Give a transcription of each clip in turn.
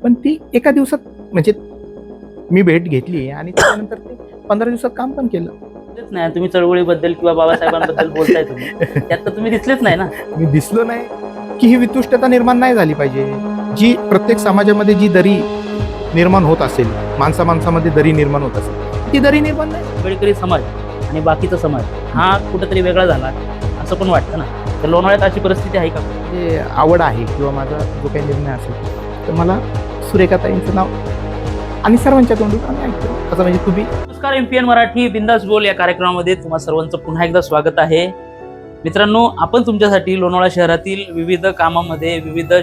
पण ती एका दिवसात म्हणजे मी भेट घेतली आणि त्यानंतर ते 15 दिवसात काम पण केलं. दिसलेच नाही तुम्ही चळवळीबद्दल किंवा बाबासाहेबांबद्दल बोलताय तुम्ही, त्यात तर तुम्ही दिसलेच नाही ना. मी दिसलो नाही की ही वितुष्टता निर्माण नाही झाली पाहिजे. जी प्रत्येक समाजामध्ये जी दरी निर्माण होत असेल, माणसामध्ये दरी निर्माण होत असेल, ती दरी निर्माण नाही. आंबेडकरी समाज आणि बाकीचा समाज हा कुठेतरी वेगळा झाला असं पण वाटतं ना. तर लोणावळ्यात अशी परिस्थिती आहे का? म्हणजे आवड आहे किंवा माझा जो काही निर्णय असेल तर मला सुरेखाताईंचं नाव आणि सर्वांच्या तोंडून आम्ही ऐकतो. असं म्हणजे तुम्ही नमस्कार, MPN मराठी बिंदास बोल या कार्यक्रमामध्ये तुम्हा सर्वांचं पुन्हा एकदा स्वागत आहे. मित्रांनो, आपण तुमच्यासाठी लोणावळा शहरातील विविध कामामध्ये, विविध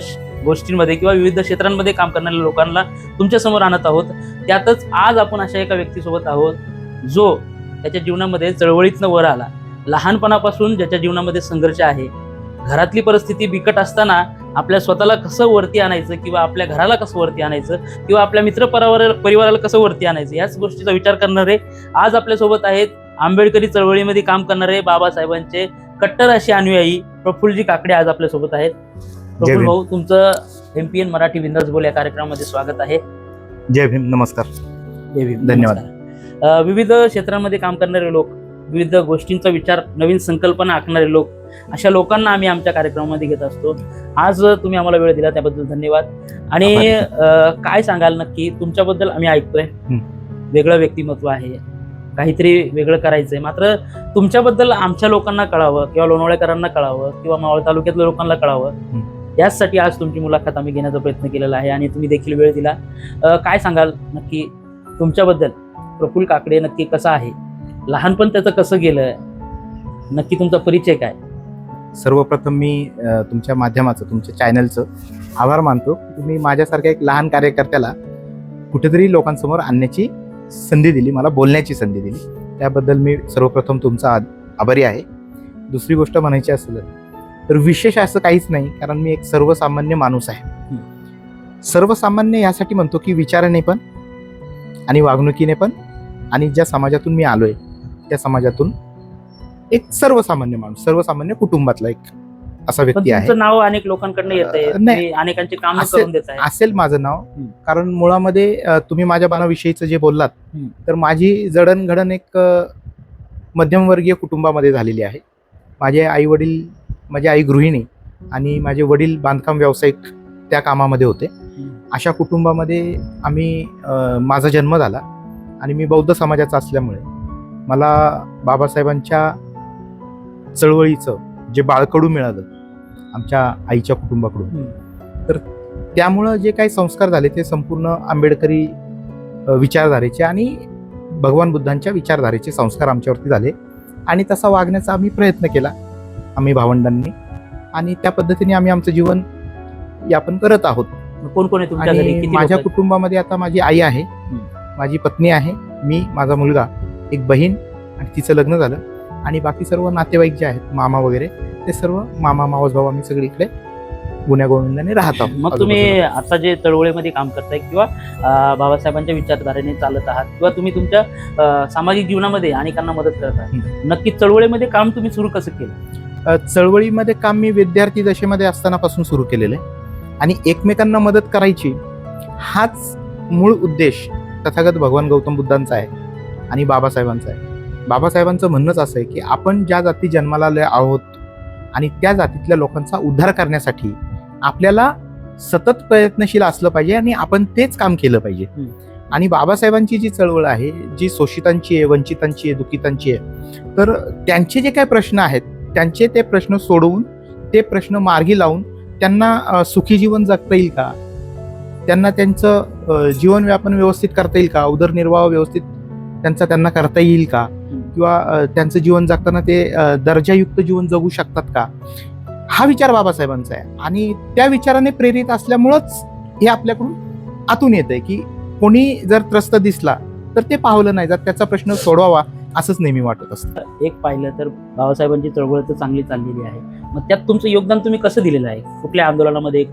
गोष्टींमध्ये किंवा विविध क्षेत्रांमध्ये काम करणाऱ्या लोकांना तुमच्या समोर आणत आहोत. त्यातच आज आपण अशा एका व्यक्तीसोबत आहोत जो त्याच्या जीवनामध्ये चळवळीतनं वर आला. लहानपणापासून ज्याच्या जीवनामध्ये संघर्ष आहे. घरातली परिस्थिती बिकट असताना आपल्या स्वतःला कसं वरती आणायचं किंवा आपल्या घराला कसं वरती आणायचं किंवा आपल्या परिवाराला कसं वरती आणायचं याच गोष्टीचा विचार करणारे आज आपल्यासोबत आहेत आंबेडकरी चळवळीमध्ये काम करणारे बाबासाहेबांचे कट्टर असे अनुयायी प्रफुल्लजी काकडे आज आपल्यासोबत आहेत. प्रफुल्ल भाऊ, तुमचं MPN मराठी बिंदास बोल या कार्यक्रमामध्ये स्वागत आहे. जय भीम. नमस्कार. जय भीम. धन्यवाद. विविध क्षेत्रांमध्ये काम करणारे लोक, विविध गोष्टींचा विचार, नवीन संकल्पना आखणारे लोक, अशा लोकांना आम्ही आमच्या कार्यक्रमामध्ये घेत असतो. आज तुम्ही आम्हाला वेळ दिला त्याबद्दल धन्यवाद. आणि काय सांगाल नक्की तुमच्याबद्दल? आम्ही ऐकतोय वेगळं व्यक्तिमत्व आहे, काहीतरी वेगळं करायचंय, मात्र तुमच्याबद्दल आमच्या लोकांना कळावं किंवा लोणावळेकरांना कळावं किंवा मावळ तालुक्यातल्या लोकांना कळावं याचसाठी आज तुमची मुलाखत आम्ही घेण्याचा प्रयत्न केलेला आहे आणि तुम्ही देखील वेळ दिला. काय सांगाल नक्की तुमच्याबद्दल? प्रफुल्ल काकडे नक्की कसा आहे, लहानपण त्याचं कसं गेलं, नक्की तुमचा परिचय काय? सर्वप्रथम मी तुमच्या माध्यमाचं, तुमच्या चॅनलचं आभार मानतो. तुम्ही माझ्यासारख्या एक लहान कार्यकर्त्याला कुठेतरी लोकांसमोर आणण्याची संधी दिली, मला बोलण्याची संधी दिली, त्याबद्दल मी सर्वप्रथम तुमचा आभारी आहे. दुसरी गोष्ट म्हणायची असेल तर विशेष असं काहीच नाही, कारण मी एक सर्वसामान्य माणूस आहे. सर्वसामान्य यासाठी म्हणतो की विचाराने पण आणि वागणुकीने पण, आणि ज्या समाजातून मी आलोय त्या समाजातून एक सर्वसामान्य माणूस, सर्वसामान्य कुटुंबातला एक असा व्यक्ती आहे. तुमचं नाव अनेक लोकांकडनं येतंय, अनेकांची कामं करून देत आहे. असेल माझं नाव, कारण मुळामध्ये तुम्ही माझ्या बाणाविषयीचं जे बोललात तर माझी जडणघडण एक मध्यमवर्गीय कुटुंबामध्ये झालेली आहे. माझे आई वडील, माझी आई गृहिणी आणि माझे वडील बांधकाम व्यावसायिक त्या कामामध्ये होते. अशा कुटुंबामध्ये माझा जन्म झाला आणि मी बौद्ध समाजाचा असल्यामुळे मला बाबासाहेबांच्या चळवळीचं जे बाळकडू मिळालं आमच्या आईच्या कुटुंबाकडून, तर त्यामुळं जे काही संस्कार झाले ते संपूर्ण आंबेडकरी विचारधारेचे आणि भगवान बुद्धांच्या विचारधारेचे संस्कार आमच्यावरती झाले आणि तसा वागण्याचा आम्ही प्रयत्न केला, आम्ही भावंडांनी, आणि त्या पद्धतीने आम्ही आमचं जीवन यापन करत आहोत. कोण कोण आहे तुमच्या घरी? माझ्या कुटुंबामध्ये आता माझी आई आहे, माझी पत्नी आहे, मी, माझा मुलगा, एक बहीण आणि तिचं लग्न झालं, आणि बाकी सर्व नातेवाईक जे आहेत, मामा वगैरे, ते सर्व मामा मावस भाऊ आम्ही सगळे इकडे गुण्यागोविंदाने राहत आहोत. मग तुम्ही आता जे चळवळीमध्ये काम करताय किंवा बाबासाहेबांच्या विचारधारेने चालत आहात किंवा तुम्ही तुमच्या सामाजिक जीवनामध्ये अनेकांना मदत करत आहात, नक्की चळवळीमध्ये काम तुम्ही सुरू कसं केलं? चळवळीमध्ये काम मी विद्यार्थी दशेमध्ये असतानापासून सुरू केलेलं आहे आणि एकमेकांना मदत करायची हाच मूळ उद्देश तथागत भगवान गौतम बुद्धांचा आहे आणि बाबासाहेबांचा आहे. बाबासाहेबांचं म्हणणंच असं आहे की आपण ज्या जाती जन्माला आले आहोत आणि त्या जातीतल्या लोकांचा उद्धार करण्यासाठी आपल्याला सतत प्रयत्नशील असलं पाहिजे आणि आपण तेच काम केलं पाहिजे. आणि बाबासाहेबांची जी चळवळ आहे, जी शोषितांची आहे, वंचितांची आहे, दुःखितांची आहे, तर त्यांचे जे काही प्रश्न आहेत त्यांचे ते प्रश्न सोडवून, ते प्रश्न मार्गी लावून त्यांना सुखी जीवन जगता येईल का, त्यांना त्यांचं जीवन व्यापन व्यवस्थित करता येईल का, उदरनिर्वाह व्यवस्थित त्यांना करता येईल का, किंवा त्यांचं जीवन जगताना ते दर्जायुक्त जीवन जगू शकतात का, हा विचार बाबासाहेबांचा आहे. आणि त्या विचाराने प्रेरित असल्यामुळंच हे आपल्याकडून आतून येतंय की कोणी जर त्रस्त दिसला तर ते पावलं नाही जात, त्याचा प्रश्न सोडवावा असंच नेहमी वाटत असतं. एक पाहिलं तर बाबासाहेबांची चळवळ तर चांगली चाललेली आहे, मग त्यात तुमचं योगदान तुम्ही कसं दिलेलं आहे? कुठल्या आंदोलनामध्ये,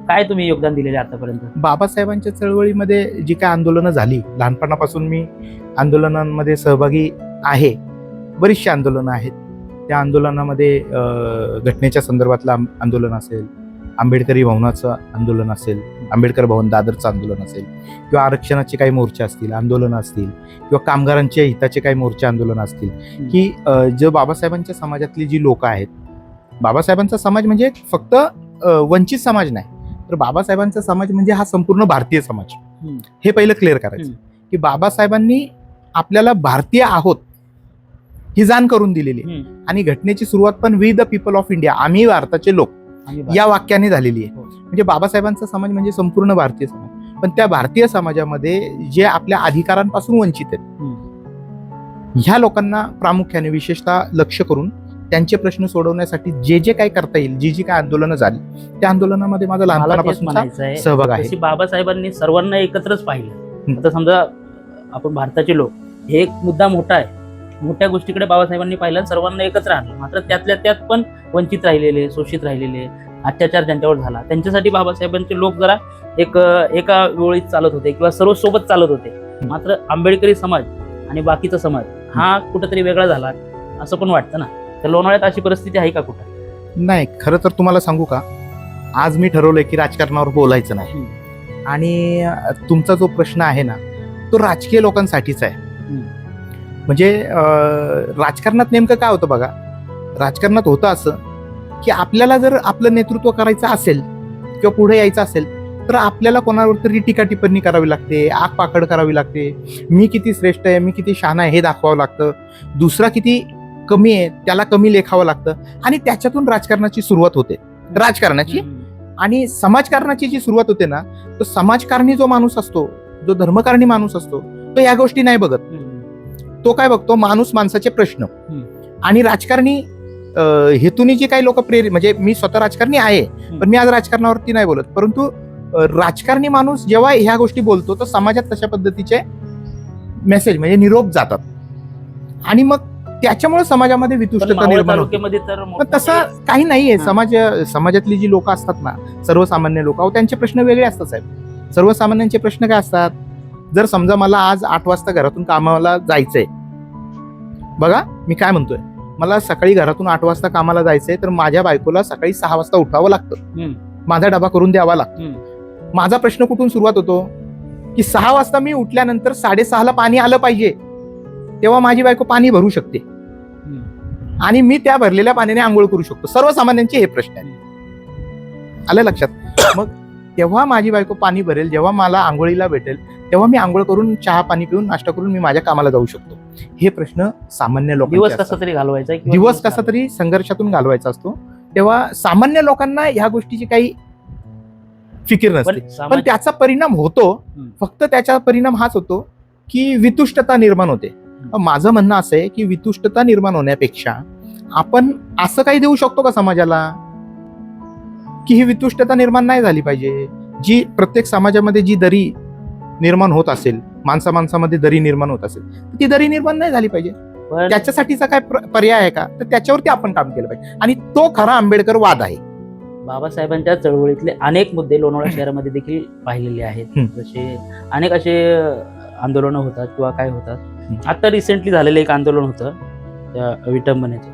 काय तुम्ही योगदान दिलेलं आहे आतापर्यंत? बाबासाहेबांच्या चळवळीमध्ये जी काय आंदोलनं झाली, लहानपणापासून मी आंदोलनांमध्ये सहभागी आहे, बरीचशी आंदोलनं आहेत. त्या आंदोलनामध्ये घटनेच्या संदर्भातलं आंदोलन असेल, आंबेडकरी भवनाचं आंदोलन असेल, आंबेडकर भवन दादरचं आंदोलन असेल किंवा आरक्षणाचे काही मोर्चे असतील, आंदोलनं असतील किंवा कामगारांच्या हिताचे काही मोर्चे आंदोलनं असतील, की जे बाबासाहेबांच्या समाजातली जी लोक आहेत, बाबासाहेबांचा समाज म्हणजे फक्त वंचित समाज नाही, तर बाबासाहेबांचा समाज म्हणजे हा संपूर्ण भारतीय समाज. हे पहिलं क्लिअर करायचं की बाबासाहेबांनी आपल्याला भारतीय आहोत ही जाण करून दिलेली आहे. आणि घटनेची सुरुवात पण we the people of India, आम्ही भारताचे लोक या वाक्याने झालेली आहे. म्हणजे बाबासाहेबांचा समाज म्हणजे संपूर्ण भारतीय समाज. पण त्या भारतीय समाजामध्ये जे आपल्या अधिकारांपासून वंचित आहेत, ह्या लोकांना प्रामुख्याने विशेषतः लक्ष करून त्यांचे प्रश्न सोडवण्यासाठी जे जे काही करता येईल, जी जी काही आंदोलनं झाली, त्या आंदोलनामध्ये माझा लहानपणापासून सहभाग आहे. बाबासाहेबांनी सर्वांना एकत्रच पाहिलं. आता समजा आपण भारताचे लोक, हे एक मुद्दा मोठा आहे, मोठ्या गोष्टीकडे बाबासाहेबांनी पाहिलं, सर्वांना एकत्र आणलं. मात्र त्यातल्या त्यात पण वंचित राहिलेले, शोषित राहिलेले, अत्याचार ज्यांच्यावर झाला, त्यांच्यासाठी बाबासाहेबांचे लोक जरा एका वेळीत चालत होते किंवा सर्व सोबत चालत होते. मात्र आंबेडकरी समाज आणि बाकीचा समाज हा कुठेतरी वेगळा झाला असं पण वाटतं ना. तर लोणावळ्यात अशी परिस्थिती आहे का कुठं? नाही, खरं तर तुम्हाला सांगू का, आज मी ठरवलंय की राजकारणावर बोलायचं नाही. आणि तुमचा जो प्रश्न आहे ना, तो राजकीय लोकांसाठीच आहे. म्हणजे राजकारणात नेमकं काय होतं बघा, राजकारणात होतं असं की आपल्याला जर आपलं नेतृत्व करायचं असेल किंवा पुढे यायचं असेल, तर आपल्याला कोणावर तरी टीका टिप्पणी करावी लागते, आगपाखड करावी लागते. मी किती श्रेष्ठ आहे, मी किती शहाणा आहे हे दाखवावं लागतं. दुसरा किती कमी आहे त्याला कमी लेखावं लागतं. आणि त्याच्यातून राजकारणाची सुरुवात होते, राजकारणाची. आणि समाजकारणाची जी सुरुवात होते ना, तो समाजकारणी जो माणूस असतो, जो धर्मकारणी माणूस असतो, तो या गोष्टी नाही बघत. तो काय बघतो, माणूस माणसाचे प्रश्न. आणि राजकारणी हेतूनी जी काही लोक प्रेरित, म्हणजे मी स्वतः राजकारणी आहे, पण मी आज राजकारणावरती नाही बोलत, परंतु राजकारणी माणूस जेव्हा ह्या गोष्टी बोलतो तर समाजात तशा पद्धतीचे मेसेज म्हणजे निरोप जातात. आणि मग त्याच्यामुळे समाजामध्ये वितुष्टता निर्माण होते. पण तसं काही नाहीये. समाजातली जी लोक असतात ना, सर्वसामान्य लोक, त्यांचे प्रश्न वेगळे असतात साहेब. सर्वसामान्यांचे प्रश्न काय असतात, जर समजा मला आज 8 वाजता घरातून कामाला जायचंय, बघा मी काय म्हणतोय, मला सकाळी घरातून 8 वाजता कामाला जायचंय, तर माझ्या बायकोला सकाळी 6 वाजता उठावं लागतं, माझा डबा करून द्यावा लागतो. माझा प्रश्न कुठून सुरुवात होतो की 6 वाजता मी उठल्यानंतर 6:30ला पाणी आलं पाहिजे, तेव्हा माझी बायको पाणी भरू शकते आणि मी त्या भरलेल्या पाण्याने आंघोळ करू शकतो. सर्वसामान्यांचे हे प्रश्न आहेत. आलं लक्षात? मग तेव्हा माझी बायको पाणी भरेल, जेव्हा मला आंघोळीला भेटेल, तेव्हा मी आंघोळ करून चहा पाणी पिऊन नाश्ता करून मी माझ्या कामाला जाऊ शकतो. हे प्रश्न सामान्य लोक, दिवस कसा तरी घालवायचा, दिवस कसा तरी संघर्षातून घालवायचा असतो, तेव्हा सामान्य लोकांना ह्या गोष्टीची काही फिकीर नसते. पण त्याचा परिणाम होतो, फक्त त्याचा परिणाम हाच होतो की वितुष्टता निर्माण होते. माझं म्हणणं असं आहे की वितुष्टता निर्माण होण्यापेक्षा आपण असं काही देऊ शकतो का समाजाला की ही वितुष्टता निर्माण नाही झाली पाहिजे. जी प्रत्येक समाजामध्ये जी दरी निर्माण होत असेल, माणसामध्ये दरी निर्माण होत असेल, ती दरी निर्माण नाही झाली पाहिजे. त्याच्यासाठीचा काय पर्याय आहे का, तर त्याच्यावरती आपण काम केलं पाहिजे. आणि तो खरा आंबेडकर वाद आहे. बाबासाहेबांच्या चळवळीतले अनेक मुद्दे लोणावळा शहरामध्ये देखील पाहिलेले आहेत. जसे अनेक असे आंदोलनं होतात किंवा काय होतात. आता रिसेंटली झालेलं एक आंदोलन होतं त्या विटंबनेचं,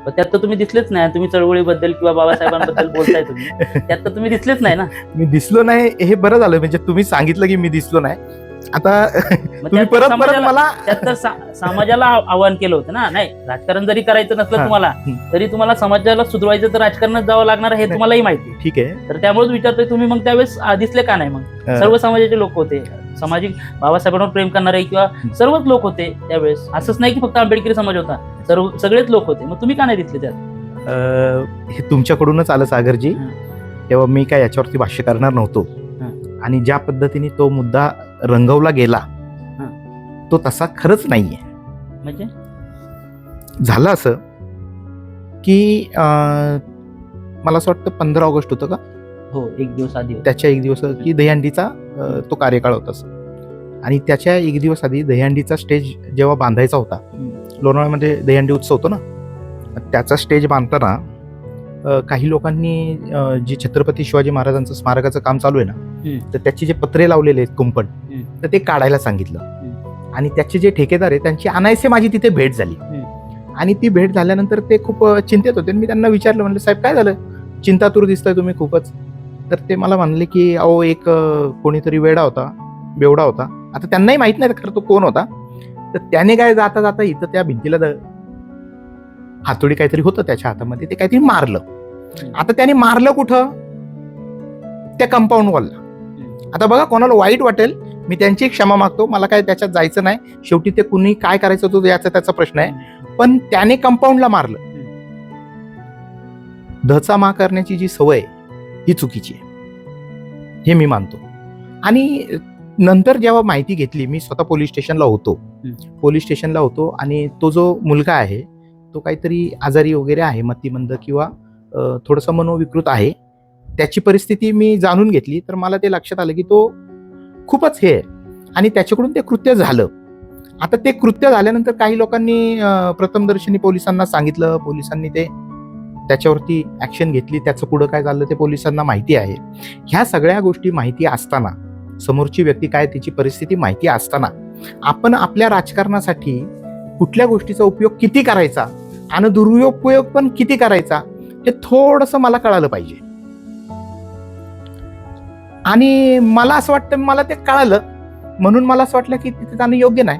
पण त्यात तर तुम्ही दिसलेच नाही. तुम्ही चळवळीबद्दल किंवा बाबासाहेबांबद्दल बोलताय तुम्ही, त्यात तर तुम्ही दिसलेच नाही ना. मी दिसलो नाही हे बरं झालं, म्हणजे तुम्ही सांगितलं की मी दिसलो नाही. आता तुम्ही परत मला त्यात तर समाजाला आव्हान केलं होतं ना. नाही, राजकारण जरी करायचं नसलं तुम्हाला, तरी तुम्हाला समाजाला सुधरवायचं तर राजकारणात जावं लागणार हे तुम्हालाही माहिती. ठीक आहे, तर त्यामुळेच विचारतोय, तुम्ही मग त्यावेळेस दिसले का नाही? मग सर्व समाजाचे लोक होते, सामाजिक बाबासाहेबांवर प्रेम करणारे किंवा सर्वच लोक होते त्यावेळेस. असंच नाही की फक्त आंबेडकरी समाज होता, सगळेच लोक होते. मग तुम्ही का नाही दिसले त्यात? हे तुमच्याकडूनच आलं सागरजी. तेव्हा मी काय याच्यावरती भाष्य करणार नव्हतो. आणि ज्या पद्धतीने तो मुद्दा रंगवला गेला तो तसा खरंच नाहीये. म्हणजे झालं असं की मला असं वाटतं 15 ऑगस्ट होतं का? हो, एक दिवस आधी. त्याच्या एक दिवस की दहीहंडीचा तो कार्यकाळ होता. आणि त्याच्या एक दिवस आधी दहीहंडीचा स्टेज जेव्हा बांधायचा होता, लोणावळ्यामध्ये दहीहंडी उत्सव होतो ना, त्याचा स्टेज बांधताना काही लोकांनी जे छत्रपती शिवाजी महाराजांचं स्मारकाचं काम चालू आहे ना, तर त्याची जे पत्रे लावलेले आहेत कुंपण, तर ते काढायला सांगितलं. आणि त्याचे जे ठेकेदार आहे त्यांची अनायसे माझी तिथे भेट झाली. आणि ती भेट झाल्यानंतर ते खूप चिंतेत होते. मी त्यांना विचारलं, म्हणलं साहेब काय झालं, चिंतातूर दिसताय तुम्ही खूपच. तर ते मला म्हणले की अहो एक कोणीतरी बेवडा होता. आता त्यांनाही माहित नाही खरं तो कोण होता. तर त्याने काय जाता जाता इथं त्या भिंतीला हातोडी काहीतरी होतं त्याच्या हातामध्ये, ते काहीतरी मारलं. आता त्याने मारलं कुठं? त्या कंपाऊंड वॉलला. आता बघा, कोणाला वाईट वाटेल, मी त्यांची क्षमा मागतो, मला काय त्याच्यात जायचं नाही. शेवटी ते कुणी काय करायचं होतं याचा त्याचा प्रश्न आहे. पण त्याने कंपाऊंडला मारलं. धचा मा करण्याची जी सवय ही चुकीची आहे, हे मी मानतो. आणि नंतर जेव्हा माहिती घेतली, मी स्वतः पोलीस स्टेशनला होतो आणि तो जो मुलगा आहे तो काहीतरी आजारी वगैरे आहे, मतिमंद किंवा थोडंसं मनोविकृत आहे. त्याची परिस्थिती मी जाणून घेतली तर मला ते लक्षात आलं की तो खूपच हे आहे आणि त्याच्याकडून ते कृत्य झालं. आता ते कृत्य झाल्यानंतर काही लोकांनी प्रथमदर्शनी पोलिसांना सांगितलं, पोलिसांनी त्याच्यावरती ऍक्शन घेतली. त्याचं पुढं काय झालं ते पोलिसांना माहिती आहे. ह्या सगळ्या गोष्टी माहिती असताना, समोरची व्यक्ती काय त्याची परिस्थिती माहिती असताना, आपण आपल्या राजकारणासाठी कुठल्या गोष्टीचा उपयोग किती करायचा आणि दुरुपयोग पण किती करायचा हे थोडंसं मला कळालं पाहिजे. आणि मला असं वाटतं, मला ते कळालं म्हणून मला असं वाटलं की तिथे जाणं योग्य नाही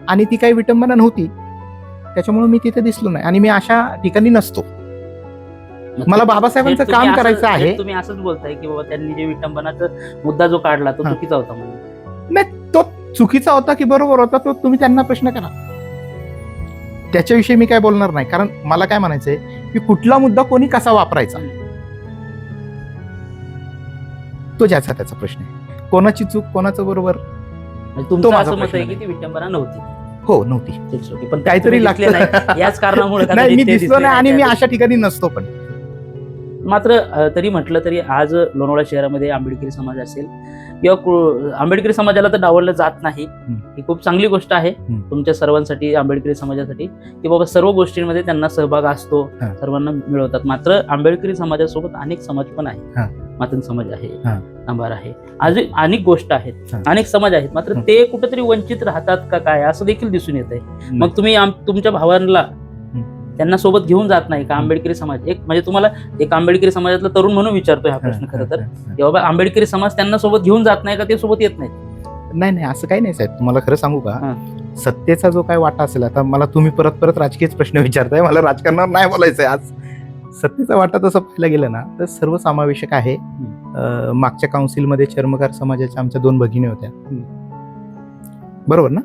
आणि ती काही विटंबना नव्हती, त्याच्यामुळे मी तिथे दिसलो नाही आणि मी अशा ठिकाणी नसतो. मला बाबासाहेबांचं काम करायचं आहे. तुम्ही असंच बोलताय की बाबा त्यांनी जे विटंबनाचा मुद्दा जो काढला तो चुकीचा होता म्हणून? नाही, तो चुकीचा होता की बरोबर होता तो तुम्ही त्यांना प्रश्न करा, त्याच्याविषयी मी काय बोलणार नाही. कारण मला काय म्हणायचंय की कुठला मुद्दा कोणी कसा वापरायचा तो ज्याचा त्याचा प्रश्न आहे. कोणाची चूक कोणाचं बरोबर, तुमचं असं मत आहे की ती विटंबना नव्हती? हो, नव्हती. पण काहीतरी लागले नाही याच कारणामुळे नाही, मी दिसलो नाही आणि मी अशा ठिकाणी नसतो. पण मात्र तरी म्हटलं तरी आज लोणावळा शहरामध्ये आंबेडकरी समाज असेल किंवा आंबेडकरी समाजाला तर डावललं जात नाही, ही खूप चांगली गोष्ट आहे तुमच्या सर्वांसाठी, आंबेडकरी समाजासाठी, की बाबा सर्व गोष्टींमध्ये त्यांना सहभाग असतो, सर्वांना मिळवतात. मात्र आंबेडकरी समाजासोबत अनेक समाज पण आहे, मातंग समाज आहे, अंबार आहे, अजून अनेक गोष्ट आहेत, अनेक समाज आहेत. मात्र ते कुठेतरी वंचित राहतात का काय असं देखील दिसून येत आहे. मग तुम्ही तुमच्या भावांना त्यांना सोबत घेऊन जात नाही का? आंबेडकरी समाज एक म्हणजे तुम्हाला एक आंबेडकरी समाजातला तरुण म्हणून विचारतोय हा प्रश्न. खरं तर की बाबा आंबेडकरी समाज त्यांना सोबत घेऊन जात नाही का, ते सोबत येत नाहीत? नाही, असं काही नाही साहेब. तुम्हाला खरं सांगू का, सत्तेचा जो काय वाटा असेल, आता मला तुम्ही परत राजकीय प्रश्न विचारताय, मला राजकारणावर नाही बोलायचंय आज. सत्तेचा वाटा तसं पाहायला गेलं ना तर सर्वसमावेशक आहे. मागच्या काउन्सिलमध्ये चर्मकार समाजाच्या आमच्या 2 भगिनी होत्या, बरोबर ना?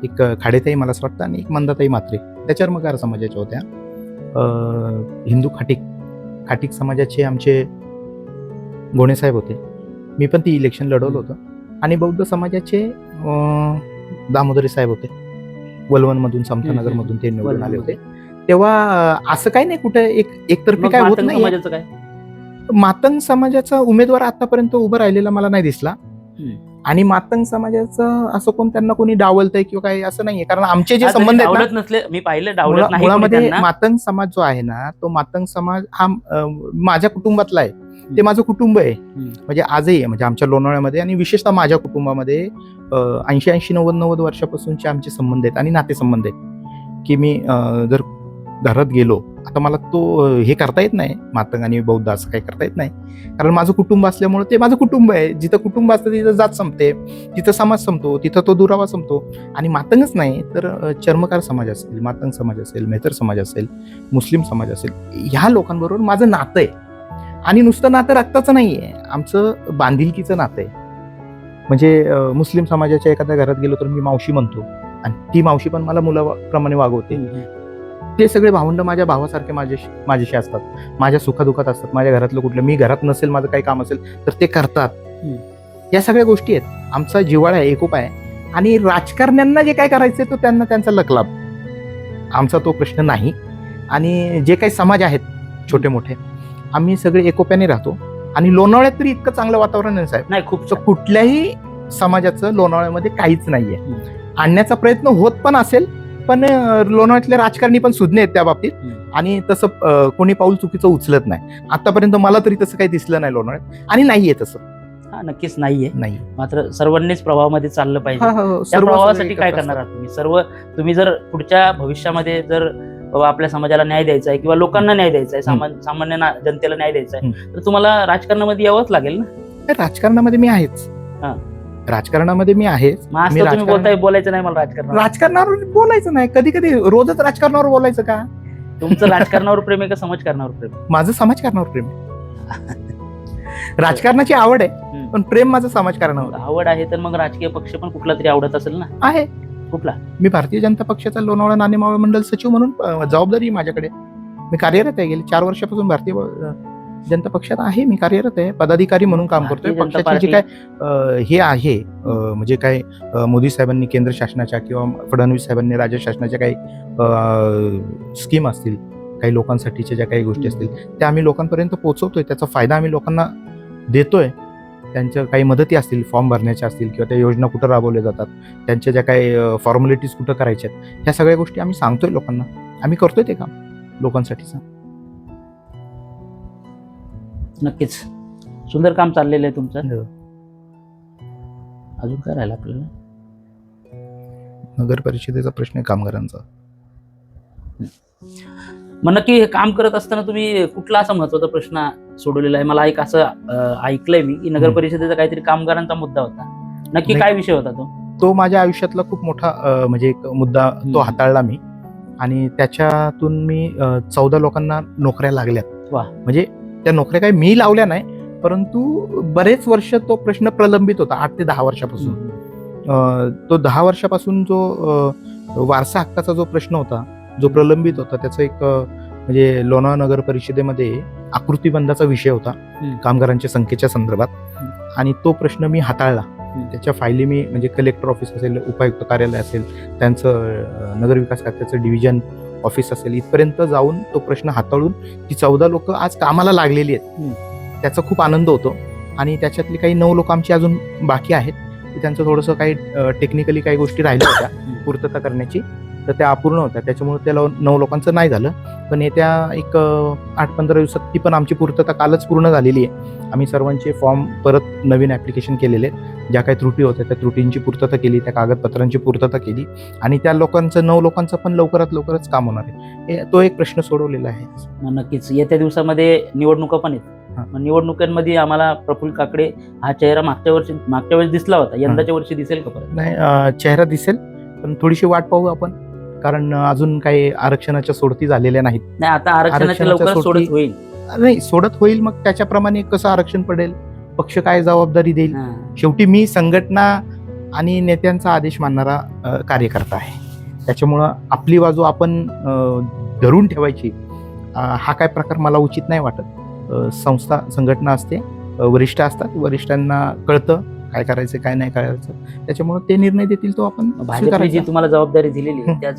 एक खाडेताई मला असं वाटतं आणि एक मंदाताई म्हात्रे, त्या चर्मकार समाजाच्या होत्या. हिंदू खाटीक समाजाचे आमचे गोणेसाहेब होते, मी पण ती इलेक्शन लढवलं होतं. आणि बौद्ध समाजाचे दामोदरी साहेब होते, वलवणमधून, समतानगरमधून ते निवडून आले होते. तेव्हा असं काही नाही कुठे एकतर्फी काय होत नाही. समाजाचं काय, मातंग समाजाचा उमेदवार आतापर्यंत उभा राहिलेला मला नाही दिसला. आणि मातंग समाजाचं असं त्यांना कोणी डावलतंय किंवा काही असं नाहीये, कारण आमचे जे संबंध आहेत नसले, मी पाहिलं डावलत नाही. मुळामध्ये मातंग समाज जो आहे ना, तो मातंग समाज हा माझ्या कुटुंबातला आहे, ते माझं कुटुंब आहे. म्हणजे आजही म्हणजे आमच्या लोणावळ्यामध्ये आणि विशेषतः माझ्या कुटुंबामध्ये 80-90 वर्षापासूनचे आमचे संबंध आहेत आणि नातेसंबंध आहेत. की मी जर घरात गेलो, आता मला तो हे करता येत नाही, मातंग आणि बौद्ध असं काही करता येत नाही, कारण माझं कुटुंब असल्यामुळे ते माझं कुटुंब आहे. जिथं कुटुंब असतं तिथं जात संपते, तिथं समाज संपतो, तिथं तो दुरावा संपतो. आणि मातंगच नाही तर चर्मकार समाज असेल, मातंग समाज असेल, मेहतर समाज असेल, मुस्लिम समाज असेल, ह्या लोकांबरोबर माझं नातं आहे. आणि नुसतं नातं रक्ताचं नाही आहे, आमचं बांधिलकीचं नातं आहे. म्हणजे मुस्लिम समाजाच्या एखाद्या घरात गेलो तर मी मावशी म्हणतो आणि ती मावशी पण मला मुलाप्रमाणे वागवते. ते सगळे भावंड माझ्या भावासारखे माझ्याशी असतात, माझ्या सुखादुखात असतात. माझ्या घरातलं कुठलं, मी घरात नसेल, माझं काही काम असेल तर ते करतात. या सगळ्या गोष्टी आहेत. आमचा जिव्हाळा आहे, एकोपा आहे. आणि राजकारण्यांना जे काय करायचंय तो त्यांना त्यांचा लकलाभ, आमचा तो प्रश्न नाही. आणि जे काही समाज आहेत छोटे मोठे, आम्ही सगळे एकोप्याने राहतो. आणि लोणावळ्यात तरी इतकं चांगलं वातावरण आहे साहेब, नाही खूप कुठल्याही समाजाचं लोणावळ्यामध्ये काहीच नाहीये. आणण्याचा प्रयत्न होत पण असेल, पण लोणावळ्यातले राजकारणी पण सुज्ञ आहेत त्या बाबतीत. आणि तसं कोणी पाऊल चुकीचं उचलत नाही आतापर्यंत, मला तरी तसं काही दिसलं नाही लोणावळ्यात, आणि नाहीये तसं. नक्कीच नाहीये. नाही, मात्र सर्वांनीच प्रवाहामध्ये चाललं पाहिजे. त्या प्रवाहासाठी काय करणार आहात तुम्ही? तुम्ही जर पुढच्या भविष्यामध्ये जर बाबा आपल्या समाजाला न्याय द्यायचा आहे किंवा लोकांना न्याय द्यायचा आहे, सामान्य जनतेला न्याय द्यायचा आहे, तर तुम्हाला राजकारणामध्ये यावंच लागेल ना. राजकारणामध्ये मी आहेच. हा. राजकारणामध्ये मी आहेच. मग आज तर तुम्ही बोलायचं नाही मला राजकारणावर बोलायचं नाही. कधी कधी रोजच राजकारणावर बोलायचं का? तुमचं राजकारणावर प्रेम आहे का समाजकारणावर प्रेम? माझं समाजकारणावर प्रेम आहे. राजकारणाची आवड आहे, पण प्रेम माझं समाजकारणावर. आवड आहे तर मग राजकीय पक्ष पण कुठला तरी आवडत असेल ना? आहे. कुठला? मी भारतीय जनता पक्षाचा लोणावळा नाणेमावळ मंडल सचिव म्हणून जबाबदारी माझ्याकडे. मी कार्यरत आहे. गेली 4 वर्षापासून भारतीय जनता पक्षात आहे. मी कार्यरत आहे, पदाधिकारी म्हणून काम करतोय. पक्षाची जी काय हे आहे, म्हणजे काय मोदी साहेबांनी केंद्र शासनाच्या किंवा फडणवीस साहेबांनी राज्य शासनाच्या काही स्कीम असतील, काही लोकांसाठीच्या ज्या काही गोष्टी असतील त्या आम्ही लोकांपर्यंत पोहोचवतोय. त्याचा फायदा आम्ही लोकांना देतोय. त्यांच्या काही मदती असतील, फॉर्म भरण्याच्या असतील किंवा त्या योजना कुठं राबवल्या जातात, त्यांच्या ज्या काही फॉर्मॅलिटीज कुठं करायच्या आहेत, ह्या सगळ्या गोष्टी आम्ही सांगतोय लोकांना. आम्ही करतोय ते काम लोकांसाठीच. नक्कीच सुंदर काम चाललेलं आहे तुमचं. अजून काय राहिलं आपल्याला? नगर परिषदेचा प्रश्न आहे कामगारांचा. मग नक्की हे काम करत असताना तुम्ही कुठला असा महत्वाचा प्रश्न सोडवलेला आहे? मला एक असं ऐकलंय मी की नगर परिषदेचा काहीतरी कामगारांचा मुद्दा होता. नक्की काय विषय होता तो? तो माझ्या आयुष्यातला खूप मोठा म्हणजे एक मुद्दा तो हाताळला मी, आणि त्याच्यातून मी 14 लोकांना नोकऱ्या लागल्यात. वा. म्हणजे त्या नोकऱ्या काही मी लावल्या नाही, परंतु बरेच वर्ष तो प्रश्न प्रलंबित होता. 8 ते 10 वर्षापासून. तो 10 वर्षापासून जो वारसा हक्काचा जो प्रश्न होता, जो प्रलंबित होता, त्याचं एक म्हणजे लोणावळा नगर परिषदेमध्ये आकृतीबंधाचा विषय होता कामगारांच्या संख्येच्या संदर्भात, आणि तो प्रश्न मी हाताळला. त्याच्या फायली मी म्हणजे कलेक्टर ऑफिस असेल, उपायुक्त कार्यालय असेल, त्यांचं नगरविकास खात्याचं डिव्हिजन ऑफिस असेल, इथपर्यंत जाऊन तो प्रश्न हाताळून ती 14 लोक आज कामाला लागलेली आहेत. त्याचा खूप आनंद होतो. आणि त्याच्यातली काही 9 लोक आमची अजून बाकी आहेत, की त्यांचं थोडंसं काही टेक्निकली काही गोष्टी राहिल्या होत्या पूर्तता करण्याची, तर त्या अपूर्ण होत्या. त्याच्यामुळे त्याला 9 लोकांचं नाही झालं. पण येत्या एक 8-15 दिवसात ती पण आमची पूर्तता कालच पूर्ण झालेली आहे. आम्ही सर्वांचे फॉर्म परत नवीन ॲप्लिकेशन केलेले आहेत. ज्या काही त्रुटी होत्या त्या त्रुटींची पूर्तता केली, त्या कागदपत्रांची पूर्तता केली, आणि त्या लोकांचं 9 लोकांचं पण लवकरच काम होणार आहे. तो एक प्रश्न सोडवलेला आहे. नक्कीच येत्या दिवसामध्ये निवडणुका पण आहेत. निवडणुकांमध्ये आम्हाला प्रफुल्ल काकडे हा चेहरा मागच्या वेळेस दिसला होता, यंदाच्या वर्षी दिसेल का परत? नाही, चेहरा दिसेल, पण थोडीशी वाट पाहू आपण, कारण अजून काही आरक्षणाच्या सोडती झालेल्या नाहीत. नाही, आता आरक्षणाच्या लवकर सोडत होईल. नाही, सोडत होईल. मग त्याच्याप्रमाणे कसं आरक्षण पडेल, पक्ष काय जबाबदारी देईल. शेवटी मी संघटना आणि नेत्यांचा आदेश मानणारा कार्यकर्ता आहे. त्याच्यामुळं आपली बाजू आपण धरून ठेवायची हा काय प्रकार मला उचित नाही वाटत. संस्था, संघटना असते, वरिष्ठ असतात, वरिष्ठांना कळतं काय करायचं काय नाही करायचं, त्याच्यामुळे ते निर्णय देतील तो आपण. भाजपने जी तुम्हाला जबाबदारी दिलेली आहे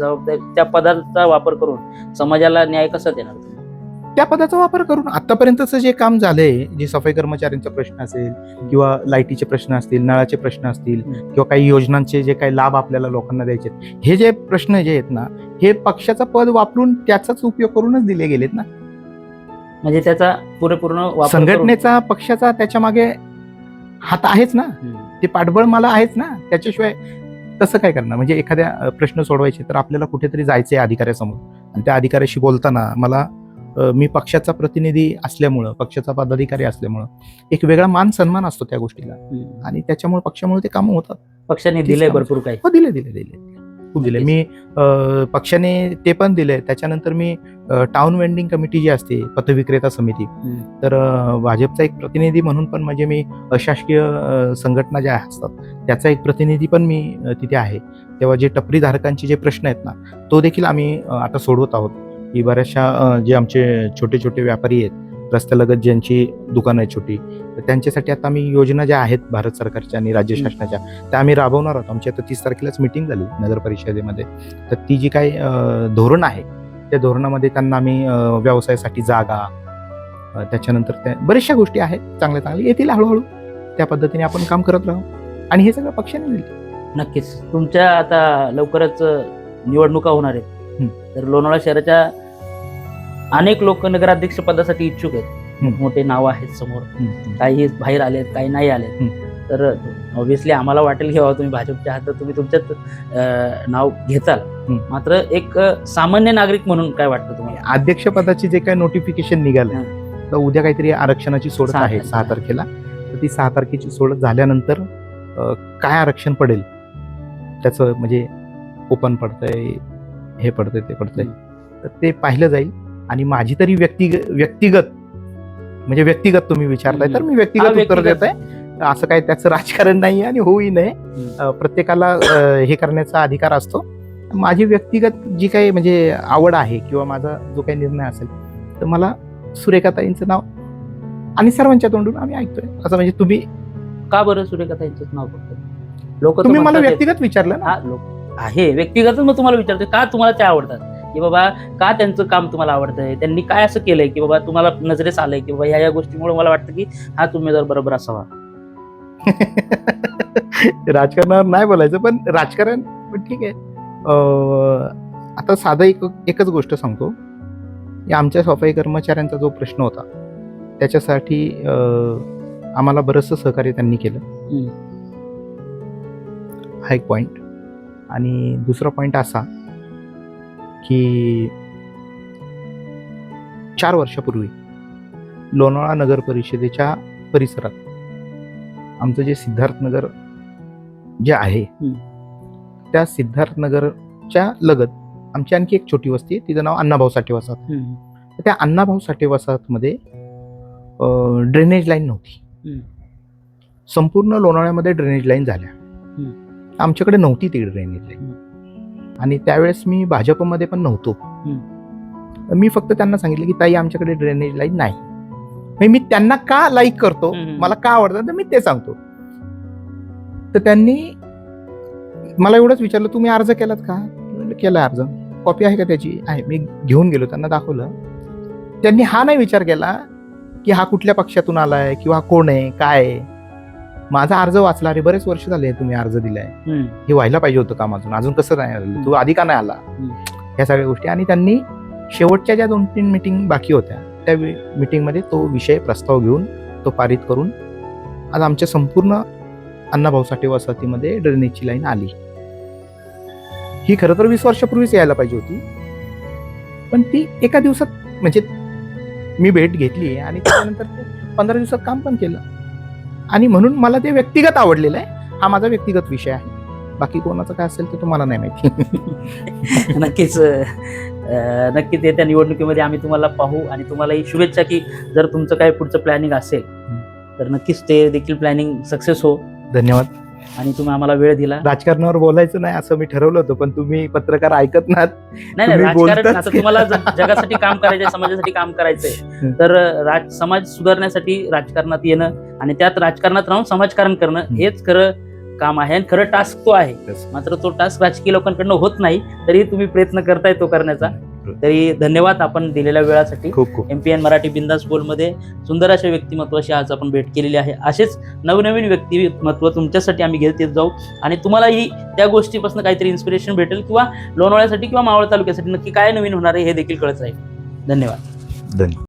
त्या पदाचा वापर करून समाजाला न्याय कसा देणार? त्या पदाचा वापर करून आतापर्यंतचं जे काम झालंय, जे सफाई कर्मचाऱ्यांचा प्रश्न असेल किंवा लाईटीचे प्रश्न असतील, नळाचे प्रश्न असतील, किंवा काही योजनांचे जे काही लाभ आपल्याला लोकांना द्यायचे, हे जे प्रश्न जे आहेत ना, हे पक्षाचं पद वापरून त्याचाच उपयोग करूनच दिले गेलेत ना. म्हणजे त्याचा पूर्ण वापर, संघटनेचा, पक्षाचा त्याच्या मागे हात आहेच ना, ते पाठबळ मला आहेच ना. त्याच्याशिवाय तसं काय करणार? म्हणजे एखाद्या प्रश्न सोडवायचे तर आपल्याला कुठेतरी जायचंय अधिकाऱ्यासमोर, आणि त्या अधिकाऱ्याशी बोलताना मला मी पक्षाचा प्रतिनिधी असल्यामुळं, पक्षाचा पदाधिकारी असल्यामुळं एक वेगळा मान सन्मान असतो त्या गोष्टीला, आणि त्याच्यामुळे पक्षामुळे ते कामं होतात. पक्षाने दिले भरपूर काही. हो, दिले खूप दिले. मी पक्षाने ते पण दिले. त्याच्यानंतर मी टाउन वेंडिंग कमिटी जी असते, पथविक्रेता समिती, तर भाजपचा एक प्रतिनिधी म्हणून पण, म्हणजे मी अशासकीय संघटना ज्या असतात त्याचा एक प्रतिनिधी पण मी तिथे आहे. तेव्हा जे टपरी धारकांचे जे प्रश्न आहेत ना, तो देखील आम्ही आता सोडवत आहोत. की बऱ्याचशा जे आमचे छोटे छोटे व्यापारी आहेत, रस्त्यालगत ज्यांची दुकानं आहेत छोटी, तर त्यांच्यासाठी आता आम्ही योजना ज्या आहेत भारत सरकारच्या आणि राज्य शासनाच्या, त्या आम्ही राबवणार आहोत. आमची आता 30 तारखेलाच मीटिंग झाली नगर परिषदेमध्ये. तर ती जी काही धोरण आहे, त्या धोरणामध्ये त्यांना आम्ही व्यवसायासाठी जागा, त्याच्यानंतर त्या बऱ्याचशा गोष्टी आहेत चांगल्या येतील हळूहळू. त्या पद्धतीने आपण काम करत राहू, आणि हे सगळं पक्षाने दिलं. नक्कीच. तुमच्या आता लवकरच निवडणुका होणार आहेत, तर लोणावळा शहराच्या अनेक लोक नगराध्यक्ष पदासाठी इच्छुक आहेत. मोठे नाव आहेत समोर, काही बाहेर आलेत, काही नाही आलेत. तर ऑब्व्हियसली आम्हाला वाटेल की बाबा तुम्ही भाजपच्या आहात तर तुम्ही तुमच्यात नाव घेताल. मात्र एक सामान्य नागरिक म्हणून काय वाटतं तुम्हाला? अध्यक्षपदाची जे काही नोटिफिकेशन निघालं हं. तर उद्या काहीतरी आरक्षणाची सोडत 6 आहे 6 तारखेला. तर ती 6 तारखेची सोडत झाल्यानंतर काय आरक्षण पडेल त्याचं म्हणजे ओपन पडतंय, हे पडतंय, ते पडतंय, तर ते पाहिलं जाईल. आणि माझी तरी व्यक्तिगत म्हणजे व्यक्तिगत तुम्ही विचारताय तर मी व्यक्तिगत उत्तर देत आहे. असं काही त्याचं राजकारण नाही आणि होऊही नये. प्रत्येकाला हे करण्याचा अधिकार असतो. माझी व्यक्तिगत जी काही म्हणजे आवड आहे किंवा माझा जो काही निर्णय असेल तर मला सुरेखाताईंचं नाव आणि सर्वांच्या तोंडून आम्ही ऐकतोय असं म्हणजे तुम्ही का बरं सुरेखाताईंचंच नाव फक्त लोक तुम्ही मला व्यक्तिगत विचारलं ना. लोक आहे व्यक्तिगतच मग तुम्हाला विचारतोय का तुम्हाला ते आवडतात की बाबा का त्यांचं काम तुम्हाला आवडतंय, त्यांनी काय असं केलंय की बाबा तुम्हाला नजरेस आलंय की बाबा ह्या गोष्टीमुळे मला वाटतं की हा उमेदवार बरोबर असावा. राजकारणावर नाही बोलायचं पण राजकारण पण ठीक आहे. आता साधं एकच गोष्ट सांगतो. आमच्या सफाई कर्मचाऱ्यांचा जो प्रश्न होता त्याच्यासाठी आम्हाला बरंचसं सहकार्य त्यांनी केलं. हा एक पॉईंट. आणि दुसरा पॉईंट असा की 4 वर्षापूर्वी लोणावळा नगर परिषदेच्या परिसरात आमचं जे सिद्धार्थनगर जे आहे त्या सिद्धार्थनगरच्या लगत आमची आणखी एक छोटी वस्ती आहे, तिचं नाव अण्णाभाऊ साठे वसाहत. तर त्या अण्णाभाऊ साठे वसाहतमध्ये ड्रेनेज लाईन नव्हती. संपूर्ण लोणावळ्यामध्ये ड्रेनेज लाईन झाल्या, आमच्याकडे नव्हती ती ड्रेनेज लाईन. आणि त्यावेळेस मी भाजपमध्ये पण नव्हतो. मी फक्त त्यांना सांगितलं की ताई आमच्याकडे ड्रेनेज लाईन नाही. मी त्यांना का लाईक करतो, मला का आवडतं तर मी ते सांगतो. तर त्यांनी मला एवढंच विचारलं तुम्ही अर्ज केलात का? केला अर्ज. कॉपी आहे का त्याची? आहे. मी घेऊन गेलो, त्यांना दाखवलं. त्यांनी हा नाही विचार केला की हा कुठल्या पक्षातून आलाय किंवा हा कोण आहे काय आहे. माझा अर्ज वाचला, अरे बरेच वर्ष झाले तुम्ही अर्ज दिलाय, हे व्हायला पाहिजे होतं काम, अजून कसं नाही आलं, तू आधी का नाही आला, ह्या सगळ्या गोष्टी. आणि त्यांनी शेवटच्या ज्या 2-3 मीटिंग बाकी होत्या त्या मीटिंगमध्ये तो विषय प्रस्ताव घेऊन तो पारित करून आज आमच्या संपूर्ण अण्णाभाऊ साठे वसाहतीमध्ये ड्रेनेजची लाईन आली. ही खरं तर 20 वर्षापूर्वीच यायला पाहिजे होती, पण ती एका दिवसात म्हणजे मी भेट घेतली आणि त्यानंतर 15 दिवसात काम पण केलं. आणि म्हणून मला ते व्यक्तिगत आवडलेलं आहे. हा माझा व्यक्तिगत विषय आहे. बाकी कोणाचं काय असेल ते तुम्हाला नाही माहिती. नक्कीच येत्या निवडणुकीमध्ये आम्ही तुम्हाला पाहू आणि तुम्हालाही शुभेच्छा की जर तुमचं काय पुढचं प्लॅनिंग असेल तर नक्कीच ते देखील प्लॅनिंग सक्सेस हो. धन्यवाद. आणि तुम्ही आम्हाला वेळ दिला. राजकारणावर बोलायचं नाही असं मी ठरवलं होतं, पण तुम्ही पत्रकार ऐकत नाहीत. नाही राजकारण आता तुम्हाला जगासाठी काम करायचंय, समाजासाठी काम करायचंय तर समाज सुधारण्यासाठी राजकारणात येणं आणि त्यात राजकारणात राहून समाजकारण करणं हेच खरं काम आहे आणि खरं टास्क तो आहे. मात्र तो टास्क राजकीय लोकांकडनं होत नाही, तरी तुम्ही प्रयत्न करताय तो करण्याचा. तरी धन्यवाद आपण दिलेल्या वेळासाठी. खूप खूप. MPN मराठी बिंदास बोलमध्ये सुंदर अशा व्यक्तिमत्वाशी आज आपण भेट केलेली आहे. असेच नवनवीन व्यक्तिमत्व तुमच्यासाठी आम्ही घेत येत जाऊ आणि तुम्हालाही त्या गोष्टीपासून काहीतरी इन्स्पिरेशन भेटेल किंवा लोणावळ्यासाठी किंवा मावळ तालुक्यासाठी नक्की काय नवीन होणार आहे हे देखील कळत राहील. धन्यवाद.